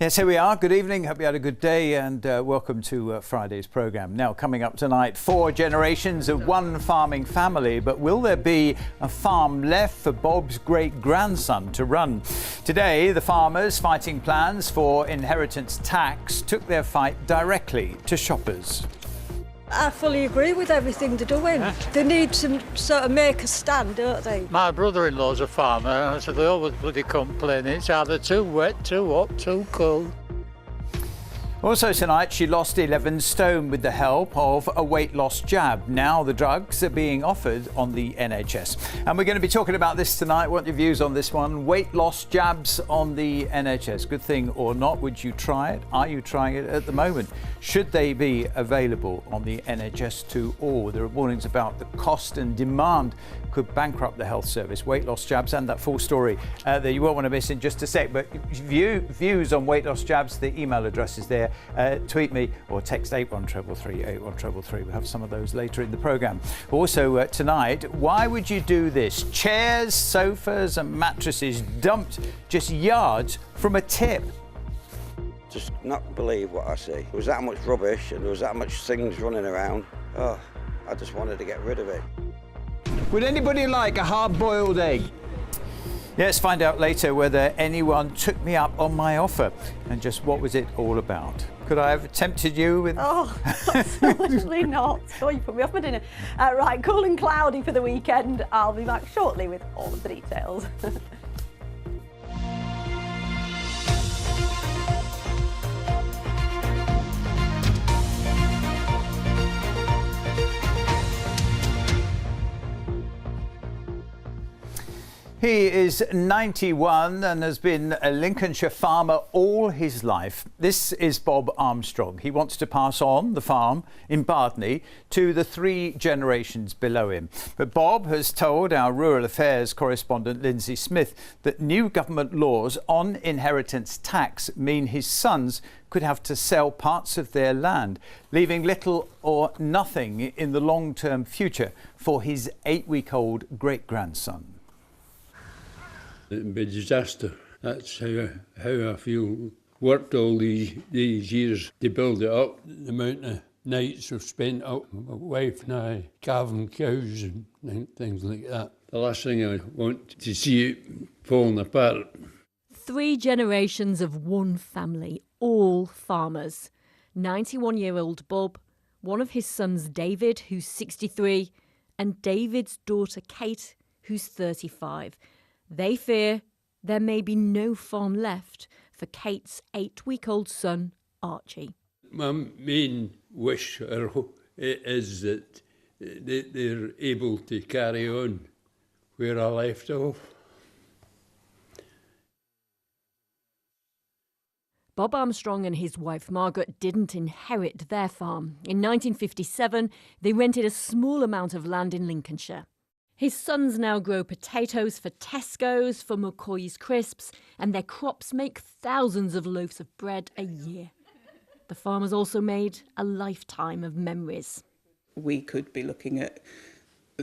Yes, here we are. Good evening. Hope you had a good day and welcome to Friday's programme. Now, coming up tonight, 4 generations of one farming family, but will there be a farm left for Bob's great-grandson to run? Today, the farmers fighting plans for inheritance tax took their fight directly to shoppers. I fully agree with everything they're doing. They need to sort of make a stand, don't they? My brother-in-law's a farmer, so they always bloody complain. It's either too wet, too hot, too cold. Also tonight, she lost 11 stone with the help of a weight loss jab. Now the drugs are being offered on the NHS. And we're going to be talking about this tonight. What are your views on this one? Weight loss jabs on the NHS. Good thing or not? Would you try it? Are you trying it at the moment? Should they be available on the NHS to all? There are warnings about the cost and demand could bankrupt the health service. Weight loss jabs and that full story that you won't want to miss in just a sec. But views on weight loss jabs, the email address is there. Tweet me or text 81333 81333. We'll have some of those later in the programme. Also tonight, why would you do this? Chairs, sofas and mattresses dumped just yards from a tip. Just not believe what I see. There was that much rubbish and there was that much things running around. Oh, I just wanted to get rid of it. Would anybody like a hard-boiled egg? Let's find out later whether anyone took me up on my offer and just what was it all about. Could I have tempted you with... Oh, absolutely not. Oh, you put me off my dinner. Right, cool and cloudy for the weekend. I'll be back shortly with all of the details. He is 91 and has been a Lincolnshire farmer all his life. This is Bob Armstrong. He wants to pass on the farm in Bardney to the 3 generations below him. But Bob has told our rural affairs correspondent Lindsay Smith that new government laws on inheritance tax mean his sons could have to sell parts of their land, leaving little or nothing in the long-term future for his 8-week-old great-grandson. It'd be a disaster. That's how I feel. Worked all these years to build it up. The amount of nights I've spent out with my wife and I, calving cows and things like that. The last thing I want to see it falling apart. 3 generations of one family, all farmers. 91-year-old Bob, one of his sons David, who's 63, and David's daughter Kate, who's 35. They fear there may be no farm left for Kate's 8-week-old son, Archie. My main wish or hope is that they're able to carry on where I left off. Bob Armstrong and his wife Margaret didn't inherit their farm. In 1957, they rented a small amount of land in Lincolnshire. His sons now grow potatoes for Tesco's, for McCoy's Crisps, and their crops make thousands of loaves of bread a year. The farmers also made a lifetime of memories. We could be looking at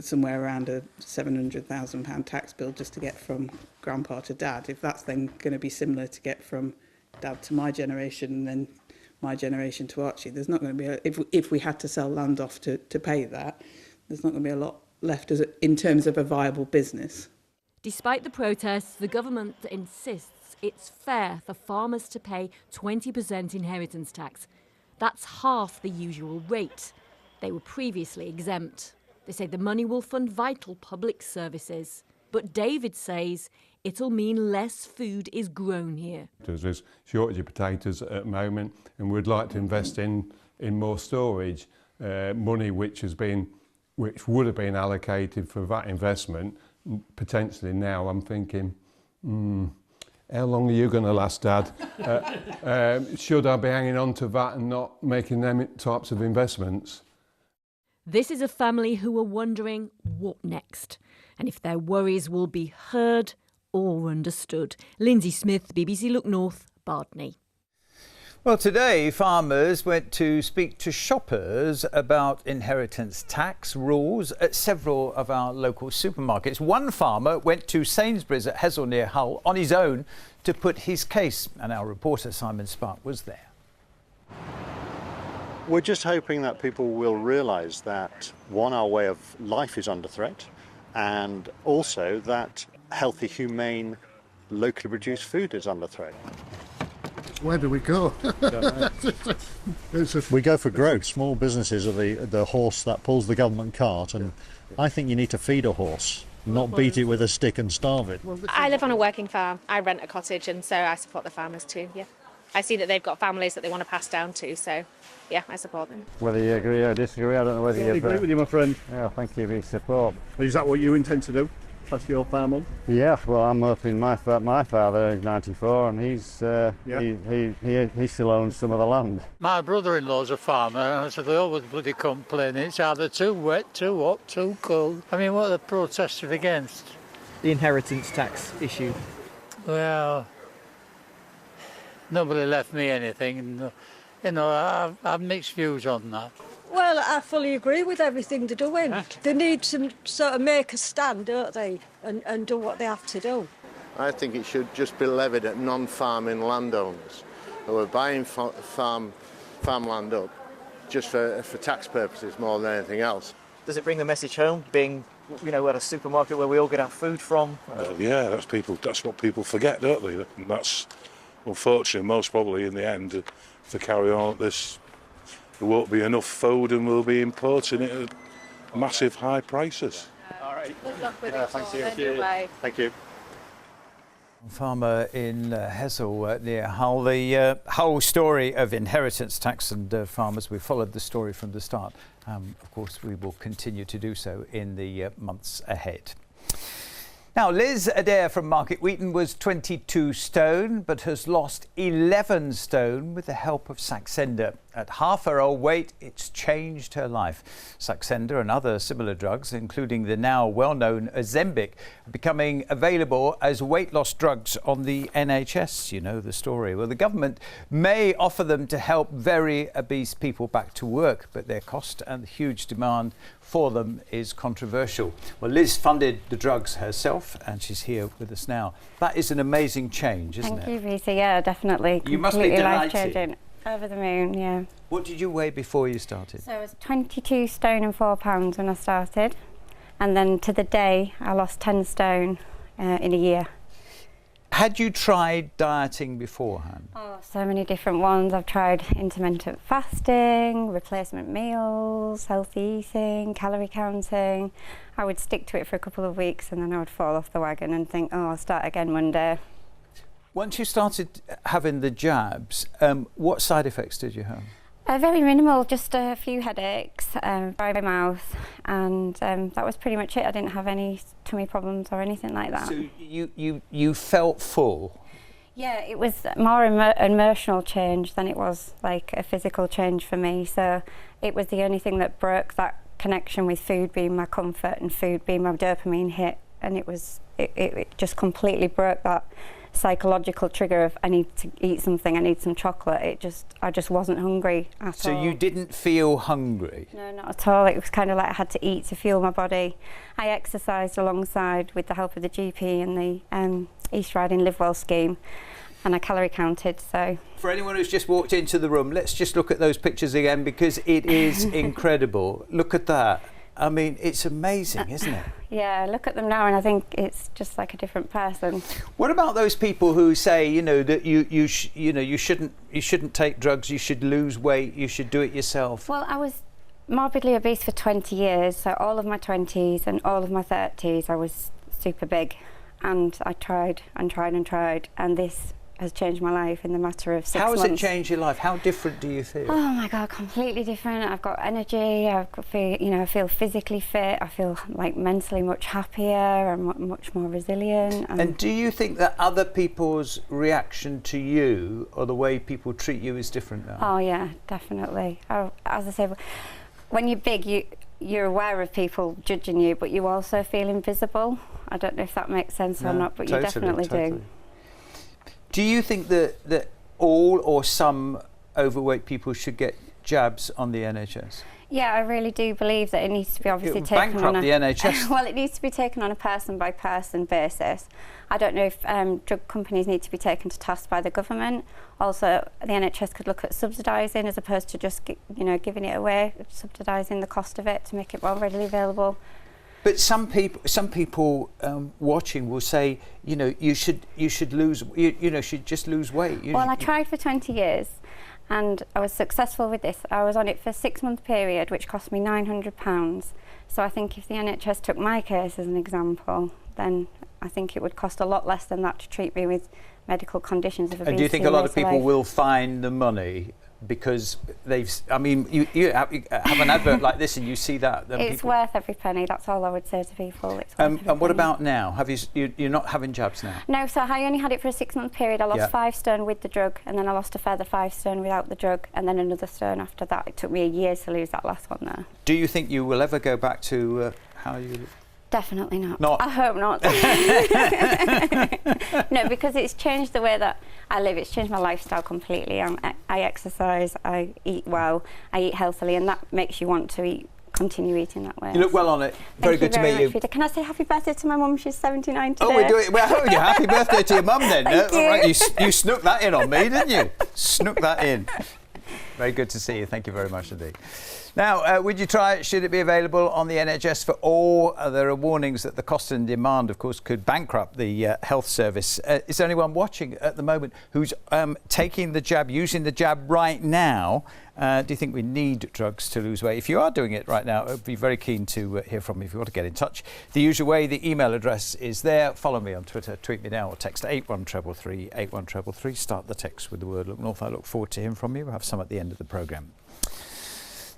somewhere around a £700,000 tax bill just to get from grandpa to dad. If that's then going to be similar to get from dad to my generation and then my generation to Archie, there's not going to be, if we had to sell land off to pay that, there's not going to be a lot left in terms of a viable business. Despite the protests, the government insists it's fair for farmers to pay 20% inheritance tax. That's half the usual rate. They were previously exempt. They say the money will fund vital public services. But David says it'll mean less food is grown here. There's a shortage of potatoes at the moment and we'd like to invest in more storage, money which would have been allocated for that investment. Potentially now I'm thinking, how long are you going to last, Dad? Should I be hanging on to that and not making them types of investments? This is a family who are wondering what next and if their worries will be heard or understood. Lindsay Smith, BBC Look North, Bardney. Well, today farmers went to speak to shoppers about inheritance tax rules at several of our local supermarkets. One farmer went to Sainsbury's at Hessle near Hull on his own to put his case, and our reporter Simon Spark was there. We're just hoping that people will realise that, one, our way of life is under threat, and also that healthy, humane, locally produced food is under threat. Where do we go? We go for growth. Small businesses are the horse that pulls the government cart, and I think you need to feed a horse, not beat it with a stick and starve it. I live on a working farm. I rent a cottage, and so I support the farmers too, yeah. I see that they've got families that they want to pass down to, so yeah, I support them. Whether you agree or disagree, I don't know whether I agree with you, my friend. Yeah, thank you for your support. Is that what you intend to do? Pass your farm on? Yeah, well, I'm hoping my father is 94 and he still owns some of the land. My brother-in-law's a farmer, so they always bloody complain. It's either too wet, too hot, too cold. I mean, what are they protesting against? The inheritance tax issue. Well, nobody left me anything, and you know, I've mixed views on that. Well, I fully agree with everything they're doing. They need to sort of make a stand, don't they, and do what they have to do. I think it should just be levied at non-farming landowners who are buying farmland up just for tax purposes more than anything else. Does it bring the message home, being, you know, at a supermarket where we all get our food from? Yeah, that's what people forget, don't they? And that's, unfortunately, most probably in the end, if they carry on at this, there won't be enough food and we'll be importing it at massive high prices. All right. Good luck with it. Thank you. Thank you. Farmer in Hessle near Hull. The whole story of inheritance tax and farmers, we followed the story from the start. Of course, we will continue to do so in the months ahead. Now, Liz Adair from Market Wheaton was 22 stone, but has lost 11 stone with the help of Saxenda. At half her old weight, it's changed her life. Saxenda and other similar drugs, including the now well-known Ozempic, are becoming available as weight loss drugs on the NHS. You know the story. Well, the government may offer them to help very obese people back to work, but their cost and the huge demand for them is controversial. Well, Liz funded the drugs herself and she's here with us now. That is an amazing change, isn't it? Thank you, Rita. Yeah, definitely. You must be delighted. Life-changing. Over the moon, yeah. What did you weigh before you started? So I was 22 stone and 4 pounds when I started. And then to the day, I lost 10 stone in a year. Had you tried dieting beforehand? Oh, so many different ones. I've tried intermittent fasting, replacement meals, healthy eating, calorie counting. I would stick to it for a couple of weeks and then I would fall off the wagon and think, oh, I'll start again one day. Once you started having the jabs, what side effects did you have? Very minimal, just a few headaches, dry mouth, and that was pretty much it. I didn't have any tummy problems or anything like that. So you felt full? Yeah, it was more emotional change than it was like a physical change for me. So it was the only thing that broke that connection with food being my comfort and food being my dopamine hit, and it just completely broke that psychological trigger of I need to eat something, I need some chocolate. I just wasn't hungry at all. So you didn't feel hungry? No, not at all. It was kind of like I had to eat to fuel my body. I exercised alongside with the help of the GP and the East Riding Live Well scheme, and I calorie counted. So for anyone who's just walked into the room, let's just look at those pictures again because it is incredible. Look at that. I mean, it's amazing, isn't it? Yeah, I look at them now and I think it's just like a different person. What about those people who say, you know, that you shouldn't take drugs, you should lose weight, you should do it yourself? Well, I was morbidly obese for 20 years, so all of my 20s and all of my 30s I was super big, and I tried and tried and tried, and this has changed my life in the matter of 6 months. How has it changed your life? How different do you feel? Oh my God, completely different. I've got energy, I feel physically fit, I feel like mentally much happier and much more resilient. And do you think that other people's reaction to you or the way people treat you is different now? Oh yeah, definitely. As I say, when you're big, you're aware of people judging you, but you also feel invisible. I don't know if that makes sense or not, but you definitely do. Do you think that all or some overweight people should get jabs on the NHS? Yeah, I really do believe that it needs to be obviously taken on bankrupt the NHS. Well, it needs to be taken on a person-by-person basis. I don't know if drug companies need to be taken to task by the government. Also, the NHS could look at subsidising as opposed to just, giving it away, subsidising the cost of it to make it more readily available. But some people watching will say, you should lose, should just lose weight. Well, I tried for 20 years. And I was successful with this. I was on it for a 6-month period, which cost me £900. So I think if the NHS took my case as an example, then I think it would cost a lot less than that to treat me with medical conditions of obesity. And do you think a lot of people will find the money because you have an advert like this and you see that? It's worth every penny. That's all I would say to people. It's worth and what about now? You're not having jabs now? No, so I only had it for a 6-month period. I lost 5 stone with the drug, and then I lost a further 5 stone without the drug, and then another stone after that. It took me a year to lose that last one there. Do you think you will ever go back to how you... Definitely not. I hope not. No, because it's changed the way that I live. It's changed my lifestyle completely. I exercise, I eat well, I eat healthily, and that makes you want to continue eating that way. You look well on it. Very good to meet you. Can I say happy birthday to my mum? She's 79 today. Oh, we're doing it. Well, yeah, happy birthday to your mum then. Thank you. Right, you snuck that in on me, didn't you? Snuck that in. Very good to see you. Thank you very much indeed. Now, would you try it? Should it be available on the NHS for all? There are warnings that the cost and demand, of course, could bankrupt the health service. Is there anyone watching at the moment who's taking the jab, using the jab right now? Do you think we need drugs to lose weight? If you are doing it right now, I'd be very keen to hear from you if you want to get in touch. The usual way, the email address is there. Follow me on Twitter, tweet me now, or text 81333, 81333. Start the text with the word Look North. I look forward to hearing from you. We'll have some at the end of the programme.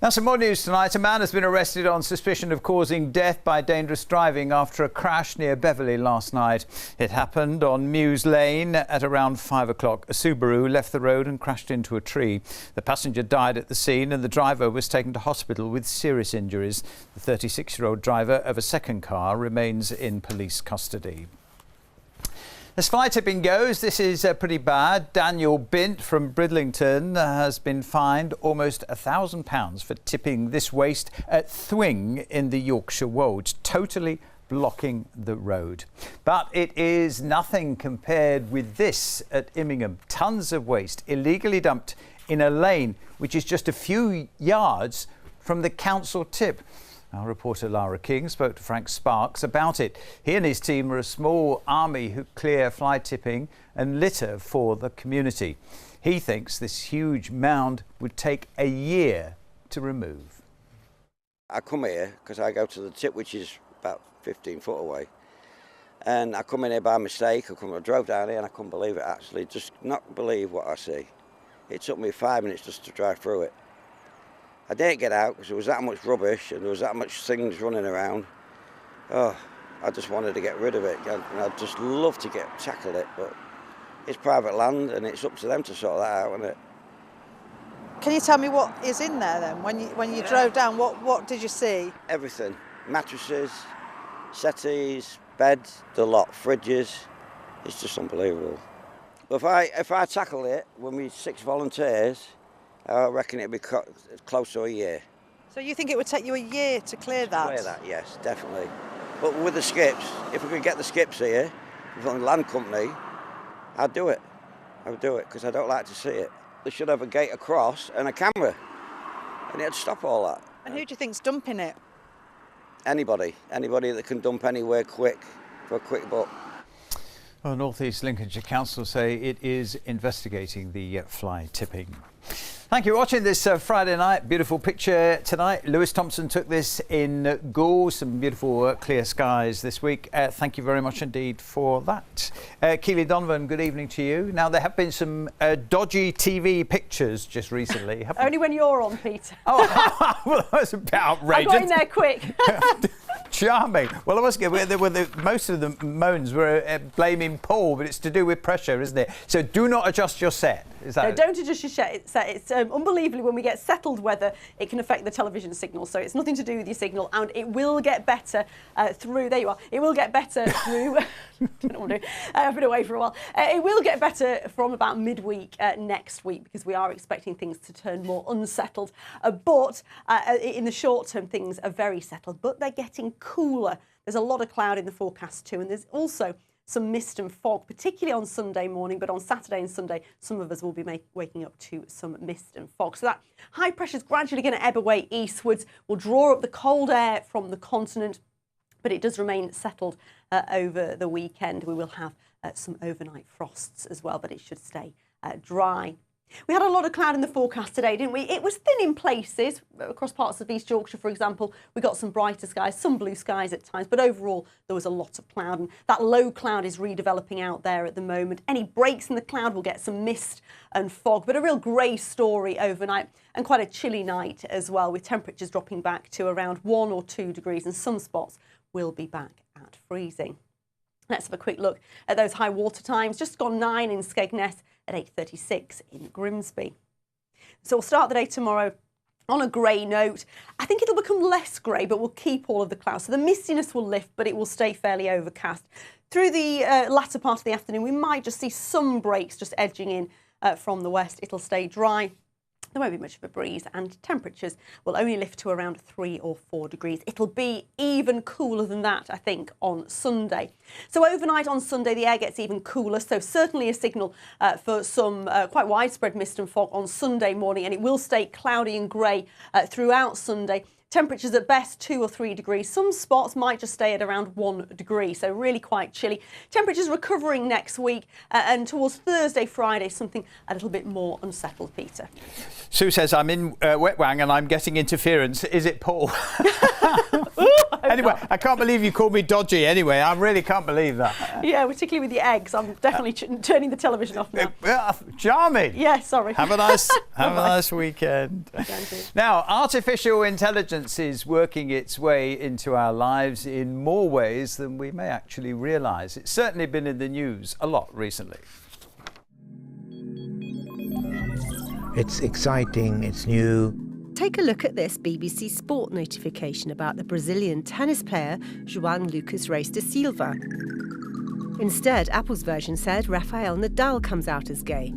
Now, some more news tonight. A man has been arrested on suspicion of causing death by dangerous driving after a crash near Beverley last night. It happened on Mews Lane at around 5 o'clock. A Subaru left the road and crashed into a tree. The passenger died at the scene and the driver was taken to hospital with serious injuries. The 36-year-old driver of a second car remains in police custody. As fly tipping goes, this is pretty bad. Daniel Bint from Bridlington has been fined almost £1,000 for tipping this waste at Thwing in the Yorkshire Wolds, totally blocking the road. But it is nothing compared with this at Immingham. Tons of waste illegally dumped in a lane which is just a few yards from the council tip. Our reporter Lara King spoke to Frank Sparks about it. He and his team are a small army who clear fly tipping and litter for the community. He thinks this huge mound would take a year to remove. I come here because I go to the tip, which is about 15 foot away. And I come in here by mistake. I drove down here and I couldn't believe it, actually. Just not believe what I see. It took me 5 minutes just to drive through it. I didn't get out because there was that much rubbish and there was that much things running around. Oh, I just wanted to get rid of it. And I'd just love to tackle it, but it's private land and it's up to them to sort that out, isn't it? Can you tell me what is in there then? When you drove down, what did you see? Everything. Mattresses, settees, beds, the lot, fridges. It's just unbelievable. But if I tackle it with me 6 volunteers, I reckon it'd be close to a year. So you think it would take you a year to clear that? Clear that, yes, definitely. But with the skips, if we could get the skips here from the land company, I'd do it. I would do it because I don't like to see it. They should have a gate across and a camera, and it'd stop all that. And who do you think's dumping it? Anybody that can dump anywhere quick for a quick buck. Well, North East Lincolnshire Council say it is investigating the fly tipping. Thank you for watching this Friday night. Beautiful picture tonight. Lewis Thompson took this in Goole. Some beautiful clear skies this week. Thank you very much indeed for that. Keely Donovan, good evening to you. Now, there have been some dodgy TV pictures just recently. Only when you're on, Peter. Oh, well, that was a bit outrageous. I got in there quick. Charming. Well, I must get most of the moans were blaming Paul, but it's to do with pressure, isn't it? So do not adjust your set. Is that? No, don't adjust your set. It's unbelievably, when we get settled weather, it can affect the television signal. So it's nothing to do with your signal, and it will get better through. There you are. It will get better through. Don't know what I'm doing. I've been away for a while. It will get better from about midweek next week, because we are expecting things to turn more unsettled. But in the short term, things are very settled, but they're getting cooler. There's a lot of cloud in the forecast too, and there's also some mist and fog, particularly on Sunday morning, but on Saturday and Sunday, some of us will be waking up to some mist and fog. So that high pressure is gradually going to ebb away eastwards. We'll draw up the cold air from the continent, but it does remain settled over the weekend. We will have some overnight frosts as well, but it should stay dry. We had a lot of cloud in the forecast today, didn't we? It was thin in places, across parts of East Yorkshire, for example. We got some brighter skies, some blue skies at times, but overall there was a lot of cloud, and that low cloud is redeveloping out there at the moment. Any breaks in the cloud will get some mist and fog, but a real grey story overnight, and quite a chilly night as well, with temperatures dropping back to around 1 or 2 degrees, and some spots will be back at freezing. Let's have a quick look at those high water times. Just gone 9 in Skegness, at 8:36 in Grimsby. So we'll start the day tomorrow on a grey note. I think it'll become less grey, but we'll keep all of the clouds. So the mistiness will lift, but it will stay fairly overcast. Through the latter part of the afternoon, we might just see some breaks just edging in from the west. It'll stay dry. There won't be much of a breeze, and temperatures will only lift to around 3 or 4 degrees. It'll be even cooler than that, I think, on Sunday. So overnight on Sunday, the air gets even cooler, so certainly a signal for some quite widespread mist and fog on Sunday morning, and it will stay cloudy and grey throughout Sunday. Temperatures at best 2 or 3 degrees. Some spots might just stay at around 1 degree, so really quite chilly. Temperatures recovering next week, and towards Thursday, Friday, something a little bit more unsettled, Peter. Sue says, I'm in Wet Wang and I'm getting interference. Is it Paul? Anyway, I can't believe you called me dodgy anyway. I really can't believe that. Yeah, particularly with the eggs. I'm definitely turning the television off now. Charming. Yeah, sorry. Have a nice weekend. Now, artificial intelligence is working its way into our lives in more ways than we may actually realise. It's certainly been in the news a lot recently. It's exciting, it's new. Take a look at this BBC Sport notification about the Brazilian tennis player João Lucas Reis da Silva. Instead, Apple's version said Rafael Nadal comes out as gay.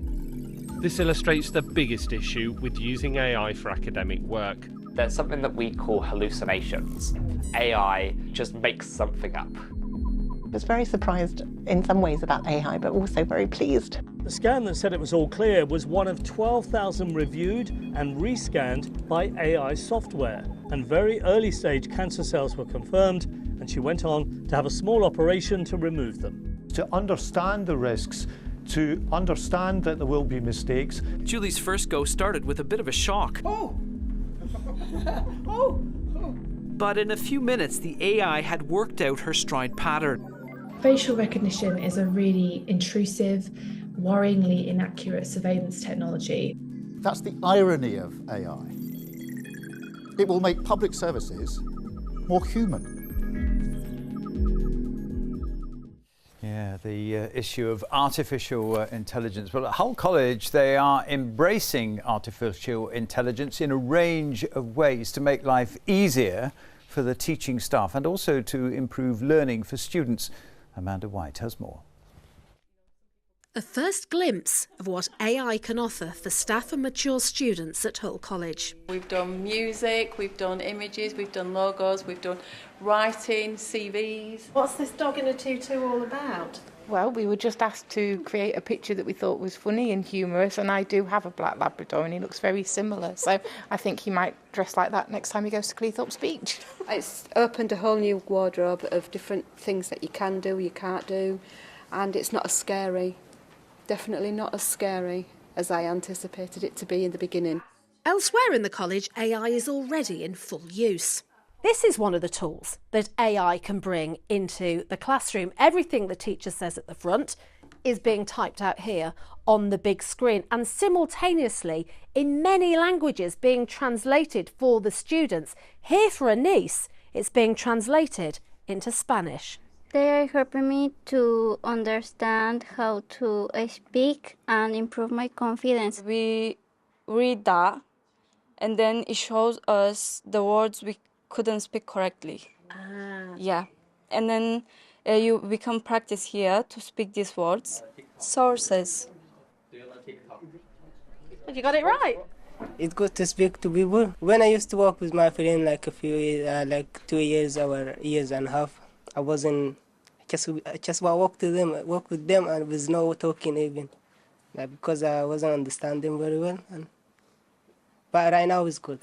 This illustrates the biggest issue with using AI for academic work. There's something that we call hallucinations. AI just makes something up. I was very surprised in some ways about AI, but also very pleased. The scan that said it was all clear was one of 12,000 reviewed and rescanned by AI software. And very early stage cancer cells were confirmed, and she went on to have a small operation to remove them. To understand the risks, to understand that there will be mistakes. Julie's first go started with a bit of a shock. But in a few minutes, the AI had worked out her stride pattern. Facial recognition is a really intrusive, worryingly inaccurate surveillance technology. That's the irony of AI. It will make public services more human. Yeah, the issue of artificial intelligence. Well, at Hull College, they are embracing artificial intelligence in a range of ways to make life easier for the teaching staff and also to improve learning for students. Amanda White has more. A first glimpse of what AI can offer for staff and mature students at Hull College. We've done music, we've done images, we've done logos, we've done writing, CVs. What's this dog in a tutu all about? Well, we were just asked to create a picture that we thought was funny and humorous, and I do have a black Labrador and he looks very similar, so I think he might dress like that next time he goes to Cleethorpes Beach. It's opened a whole new wardrobe of different things that you can do, you can't do, and it's not as scary, definitely not as scary as I anticipated it to be in the beginning. Elsewhere in the college, AI is already in full use. This is one of the tools that AI can bring into the classroom. Everything the teacher says at the front is being typed out here on the big screen, and simultaneously in many languages being translated for the students. Here for Anise, it's being translated into Spanish. They are helping me to understand how to speak and improve my confidence. We read that, and then it shows us the words we couldn't speak correctly. Yeah, and then we can practice here to speak these words. Sources. You got it right. It's good to speak to people. When I used to work with my friend like a few years, like 2 years or years and a half, I wasn't just walk with them and with no talking even, like, because I wasn't understanding very well. But right now it's good.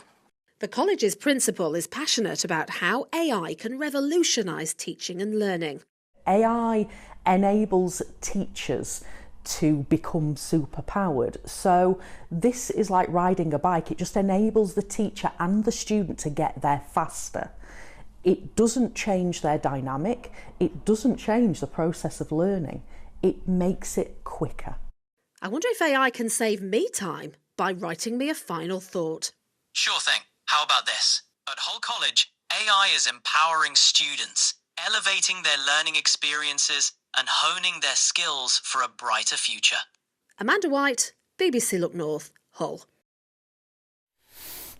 The college's principal is passionate about how AI can revolutionise teaching and learning. AI enables teachers to become superpowered. So this is like riding a bike. It just enables the teacher and the student to get there faster. It doesn't change their dynamic. It doesn't change the process of learning. It makes it quicker. I wonder if AI can save me time by writing me a final thought. Sure thing. How about this? At Hull College, AI is empowering students, elevating their learning experiences and honing their skills for a brighter future. Amanda White, BBC Look North, Hull.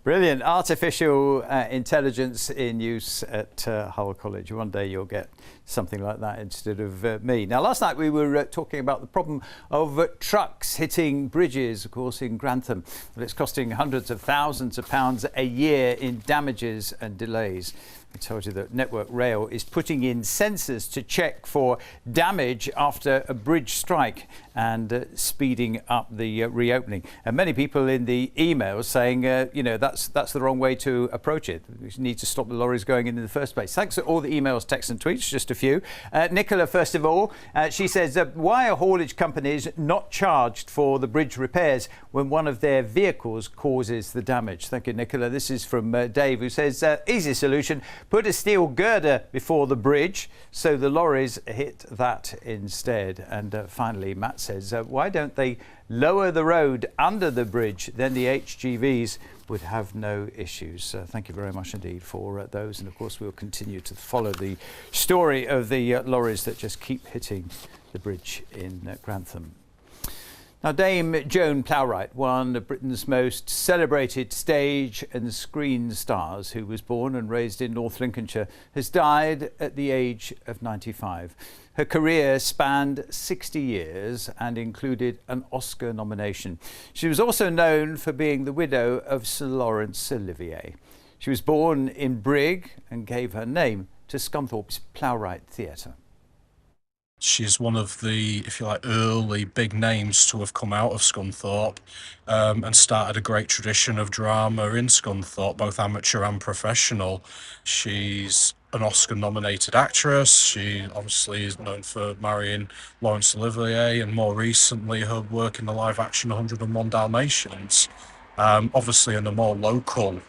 Brilliant. Artificial intelligence in use at Hull College. One day you'll get something like that instead of me. Now, last night we were talking about the problem of trucks hitting bridges, of course, in Grantham. Well, it's costing hundreds of thousands of pounds a year in damages and delays. I told you that Network Rail is putting in sensors to check for damage after a bridge strike and speeding up the reopening. And many people in the emails saying, that's the wrong way to approach it. We need to stop the lorries going in the first place. Thanks for all the emails, texts and tweets, just a few. Nicola, first of all, she says, why are haulage companies not charged for the bridge repairs when one of their vehicles causes the damage? Thank you, Nicola. This is from Dave, who says, easy solution. Put a steel girder before the bridge so the lorries hit that instead. And finally, Matt says, why don't they lower the road under the bridge? Then the HGVs would have no issues. Thank you very much indeed for those. And of course, we'll continue to follow the story of the lorries that just keep hitting the bridge in Grantham. Now, Dame Joan Plowright, one of Britain's most celebrated stage and screen stars, who was born and raised in North Lincolnshire, has died at the age of 95. Her career spanned 60 years and included an Oscar nomination. She was also known for being the widow of Sir Laurence Olivier. She was born in Brigg and gave her name to Scunthorpe's Plowright Theatre. She's one of the, if you like, early big names to have come out of Scunthorpe and started a great tradition of drama in Scunthorpe, both amateur and professional. She's an Oscar-nominated actress. She obviously is known for marrying Laurence Olivier and more recently her work in the live-action 101 Dalmatians. Obviously in a more local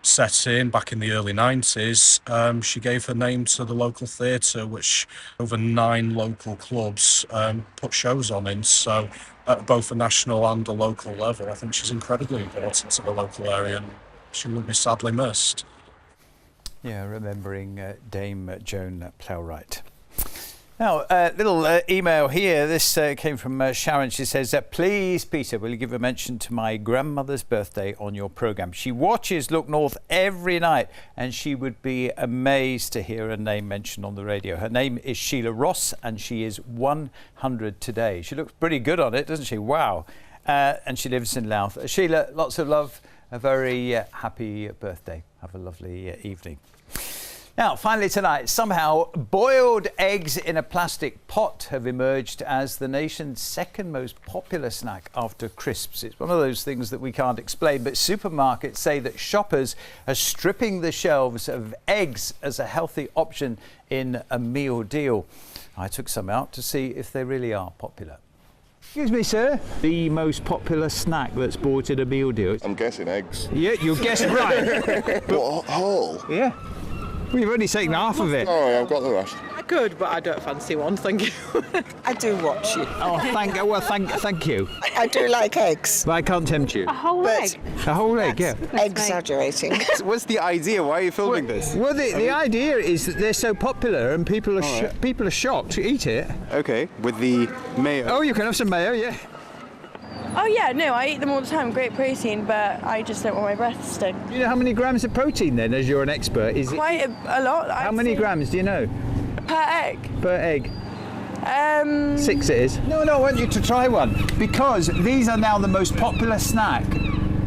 setting back in the early 90s, she gave her name to the local theatre, which over 9 local clubs put shows on in. So at both a national and a local level, I think she's incredibly important to the local area and she will be sadly missed. Yeah, remembering Dame Joan Plowright. Now, a little email here. This came from Sharon. She says, please, Peter, will you give a mention to my grandmother's birthday on your programme? She watches Look North every night and she would be amazed to hear her name mentioned on the radio. Her name is Sheila Ross and she is 100 today. She looks pretty good on it, doesn't she? Wow. And she lives in Louth. Sheila, lots of love. A very happy birthday. Have a lovely evening. Now, finally tonight, somehow boiled eggs in a plastic pot have emerged as the nation's second most popular snack after crisps. It's one of those things that we can't explain, but supermarkets say that shoppers are stripping the shelves of eggs as a healthy option in a meal deal. I took some out to see if they really are popular. Excuse me, sir. The most popular snack that's bought in a meal deal? I'm guessing eggs. Yeah, you're guessing right. What, whole? Yeah. Well, you've only taken half of it. Oh, I've got the rest. good, but I don't fancy one, thank you. I do watch you. Oh, thank you. I do like eggs. But I can't tempt you. A whole egg. A whole egg, yeah. Exaggerating. What's the idea? Why are you filming this? Well, the idea is that they're so popular and people are shocked to eat it. Okay, with the mayo. Oh, you can have some mayo, yeah. Oh yeah, no, I eat them all the time. Great protein, but I just don't want my breath to stink. You know how many grams of protein then, as you're an expert? Is Quite it a lot. How many grams do you know? Per egg. Per egg. 6 it is. No, I want you to try one because these are now the most popular snack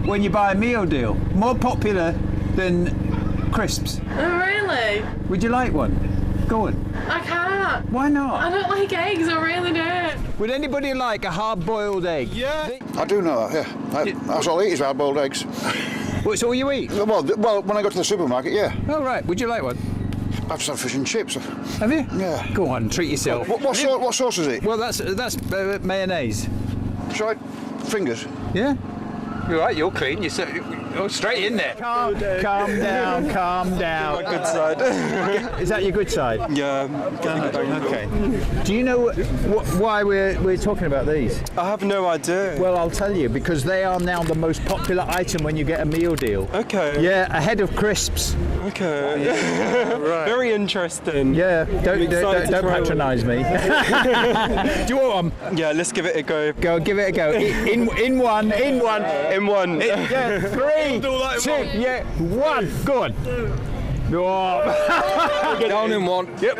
when you buy a meal deal. More popular than crisps. Oh, really? Would you like one? Go on. I can't. Why not? I don't like eggs, I really don't. Would anybody like a hard-boiled egg? Yeah. I do know that, yeah. That's all I eat is hard-boiled eggs. What's all you eat? Well, when I go to the supermarket, yeah. Oh, right. Would you like one? I've just had fish and chips. Have you? Yeah. Go on, treat yourself. What sauce is it? Well, that's mayonnaise. Shall I? Fingers? Yeah. You're right, you're clean. You're straight in there. Calm down. My good side. Is that your good side? Yeah. Okay. Do you know why we're talking about these? I have no idea. Well, I'll tell you, because they are now the most popular item when you get a meal deal. Okay. Yeah, ahead of crisps. Okay. Right. Very interesting. Yeah, don't patronise me. Do you want one? Yeah, let's give it a go. Go, give it a go. In one. Yeah, 3, 2, yeah, 1. Go on. Get down in one. Yep.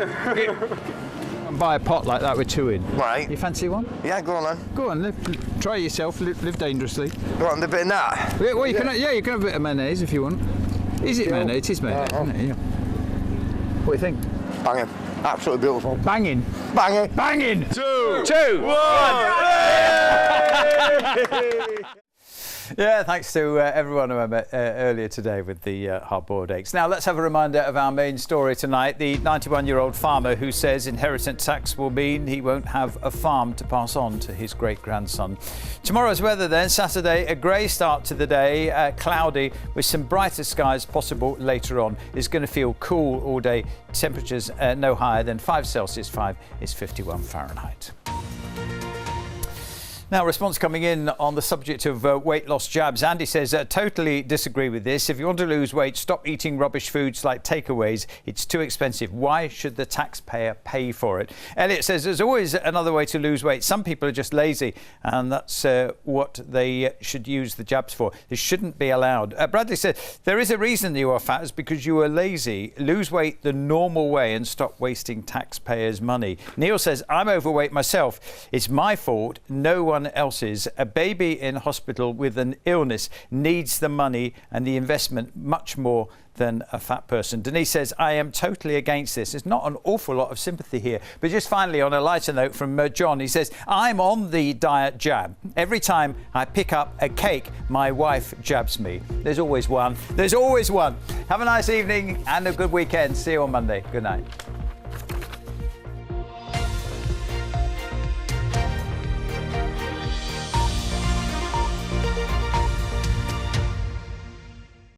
Buy a pot like that with 2 in. Right. You fancy one? Yeah, go on then. Go on, try it yourself. Live dangerously. You want a bit of that? Yeah, well, you can have a bit of mayonnaise if you want. Is it mayonnaise? It is mayonnaise, isn't it? Yeah. What do you think? Banging. Absolutely beautiful. Banging. 2, 1. Yeah, thanks to everyone who I met earlier today with the hard-boiled eggs. Now, let's have a reminder of our main story tonight. The 91-year-old farmer who says inheritance tax will mean he won't have a farm to pass on to his great-grandson. Tomorrow's weather then, Saturday, a grey start to the day, cloudy with some brighter skies possible later on. It's going to feel cool all day. Temperatures no higher than 5 Celsius, 5 is 51 Fahrenheit. Now, response coming in on the subject of weight loss jabs. Andy says, totally disagree with this. If you want to lose weight, stop eating rubbish foods like takeaways. It's too expensive. Why should the taxpayer pay for it? Elliot says, there's always another way to lose weight. Some people are just lazy, and that's what they should use the jabs for. This shouldn't be allowed. Bradley said, there is a reason you are fat. It's because you are lazy. Lose weight the normal way and stop wasting taxpayers' money. Neil says, I'm overweight myself. It's my fault. No one else's. A baby in hospital with an illness needs the money and the investment much more than a fat person. Denise says, I am totally against this. There's not an awful lot of sympathy here. But just finally, on a lighter note from John, he says, I'm on the diet jab. Every time I pick up a cake, my wife jabs me. There's always one. There's always one. Have a nice evening and a good weekend. See you on Monday. Good night.